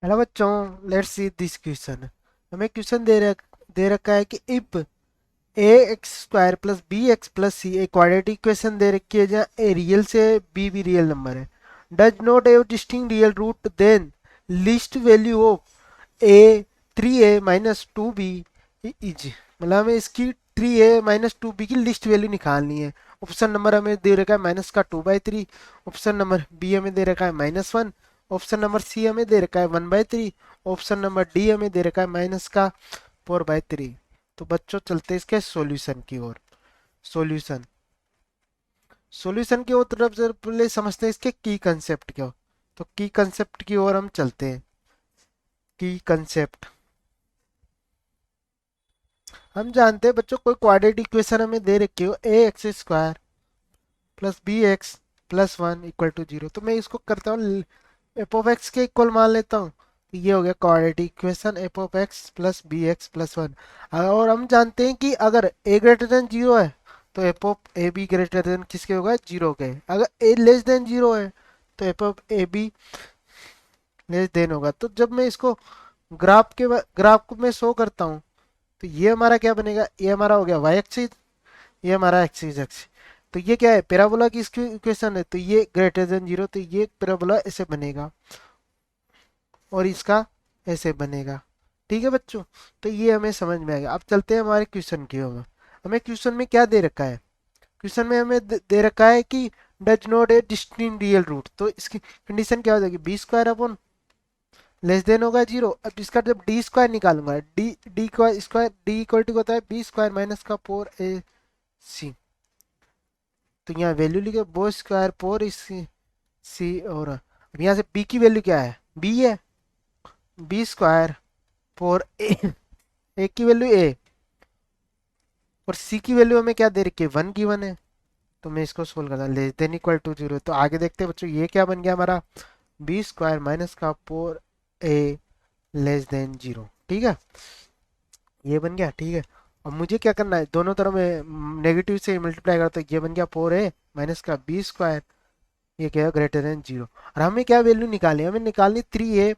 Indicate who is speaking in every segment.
Speaker 1: Hello बच्चों, let's see this question. हमें question दे रखा है कि if a x square plus b x plus c एक क्वाड्रेटिक इक्वेशन दे रखी है जहाँ ए रियल से बी भी रियल नंबर है। Does not have distinct real root, then least value of a 3a minus 2b is. मतलब हमें इसकी 3a-2b की लिस्ट वैल्यू निकालनी है। ऑप्शन नंबर हमें दे रखा है -2/3। ऑप्शन नंबर बी हमें दे रखा है -1। ऑप्शन नंबर सी हमें दे रखा है 1/3। ऑप्शन नंबर डी हमें दे रखा है -4/3। तो बच्चों चलते हैं इसके सॉल्यूशन की ओर। सॉल्यूशन सॉल्यूशन की ओर तरफ से पहले समझते हैं इसके की कंसेप्ट क्या हो। तो की कंसेप्ट की ओर हम चलते हैं। की कंसेप्ट हम जानते हैं बच्चों, कोई क्वाड्रेटिक इक्वेशन हमें दे रखी हो a x square plus b x plus 1 equal to 0, तो मैं इसको करता हूँ एफ ऑफ एक्स के इक्वल मान लेता हूँ। तो ये हो गया quadratic equation f of x plus b x plus 1। और हम जानते हैं कि अगर ए ग्रेटर देन 0 है तो F of A be greater than किसके होगा, 0 के। अगर ए लेस देन 0 है तो F of A be less than होगा। तो जब मैं इसको ग्राफ को मैं शो करता हूँ तो ये हमारा क्या बनेगा, ये हमारा हो गया वाई एक्सिस, ये हमारा एक्सिस एक्सिस। तो ये क्या है, पैराबोला की इसकी इक्वेशन है। तो ये ग्रेटर देन 0, तो ये पैराबोला ऐसे बनेगा और इसका ऐसे बनेगा। ठीक है बच्चों, तो ये हमें समझ में आ गया। अब चलते हैं हमारे क्वेश्चन की ओर। हमें क्वेश्चन में क्या दे रखा है। क्वेश्चन में हमें दे रखा है कि does not a distinct real root. तो इसकी कंडीशन क्या हो जाएगी, B square upon less than होगा 0। अब इसका जब डी स्क्वायर निकालूंगा, डी डी का स्क्वायर, डी इक्वल टू होता है बी स्क्वायर माइनस का 4ac। तो यहाँ वैल्यू लिखे बो स्क्वायर 4c। और अब यहाँ से बी की वैल्यू क्या है, बी है, बी स्क्वायर 4a। ए की वैल्यू ए और सी की वैल्यू हमें क्या दे रखी है, 1 की 1 है। तो मैं इसको सोल्व करता हूँ, लेस देन इक्वल टू 0। तो आगे देखते हैं बच्चों, ये क्या बन गया हमारा, बी स्क्वायर माइनस का 4a लेस देन 0। ठीक है, ये बन गया। ठीक है, अब मुझे क्या करना है, दोनों तरफ में नेगेटिव से मल्टीप्लाई करता हूँ। ये बन गया 4a माइनस का बी स्क्वायर, ये क्या है ग्रेटर देन 0। और हमें क्या वैल्यू निकालनी है, हमें निकालनी 3a,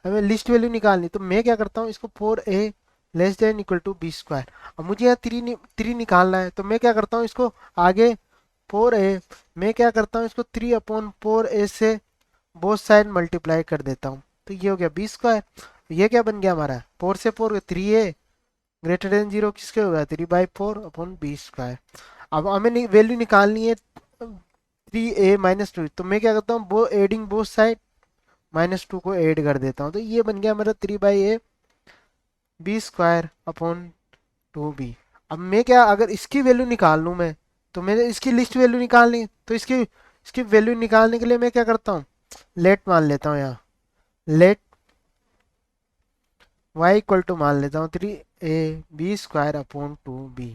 Speaker 1: हमें लिस्ट वैल्यू निकालनी। तो मैं क्या करता हूँ, इसको 4a less than equal to B square. अब मुझे यहाँ 3 निकालना है, तो मैं क्या करता हूँ इसको आगे 4a, मैं क्या करता हूँ इसको 3/4a से बोथ साइड मल्टीप्लाई कर देता हूँ। तो ये हो गया बी स्क्वायर। ये क्या बन गया हमारा, 4 से 4 3a ग्रेटर देन 0 किसके होगा, 3/4/b स्क्वायर। अब हमें वैल्यू निकालनी है 3a-2। तो मैं क्या करता हूँ, वो एडिंग बोथ साइड -2 को ऐड कर देता हूँ। तो ये बन गया हमारा 3/a/b² अब मैं क्या, अगर इसकी वैल्यू निकाल लूँ मैं, तो मैंने इसकी लिस्ट वैल्यू निकालनी। तो इसकी इसकी वैल्यू निकालने के लिए मैं क्या करता हूँ, लेट मान लेता हूँ यहाँ। लेट y इक्वल टू मान लेता हूँ 3a/b²/2b।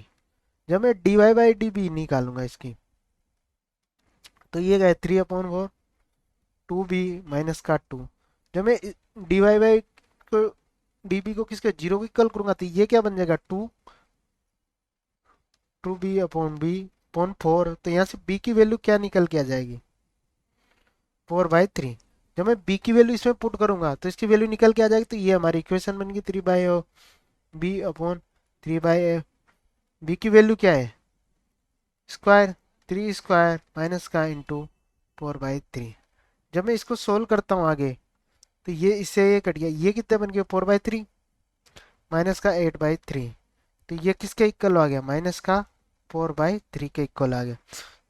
Speaker 1: जब मैं dy/db निकालूंगा इसकी, तो ये गए 3/4 2b माइनस का 2। जब मैं dy को db को किसके 0 को इक्वल करूंगा, तो ये क्या बन जाएगा 2b/b/4। तो यहाँ से b की वैल्यू क्या निकल के आ जाएगी, 4/3। जब मैं b की वैल्यू इसमें पुट करूंगा तो इसकी वैल्यू निकल के आ जाएगी। तो ये हमारी इक्वेशन बन गई 3/b/3। b की वैल्यू क्या है, स्क्वायर 3 स्क्वायर माइनस का इंटू 4/3। जब मैं इसको सोल्व करता हूँ आगे, तो ये इससे ये कट गया, ये कितने बन गए 4/3 माइनस का 8/3। तो ये किसके इक्वल आ गया, -4/3 के इक्वल आ गया।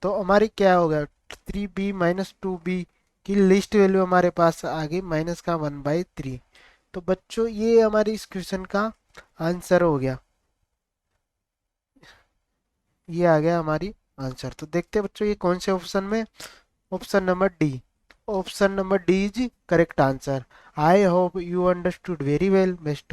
Speaker 1: तो हमारी क्या हो गया, 3b-2b की लिस्ट वैल्यू हमारे पास आ गई -1/3। तो बच्चों ये हमारी इस क्वेश्चन का आंसर हो गया, ये आ गया हमारी आंसर। तो देखते हैं बच्चों ये कौन से ऑप्शन में, option number D. Option number D is correct answer. I hope you understood very well. Best of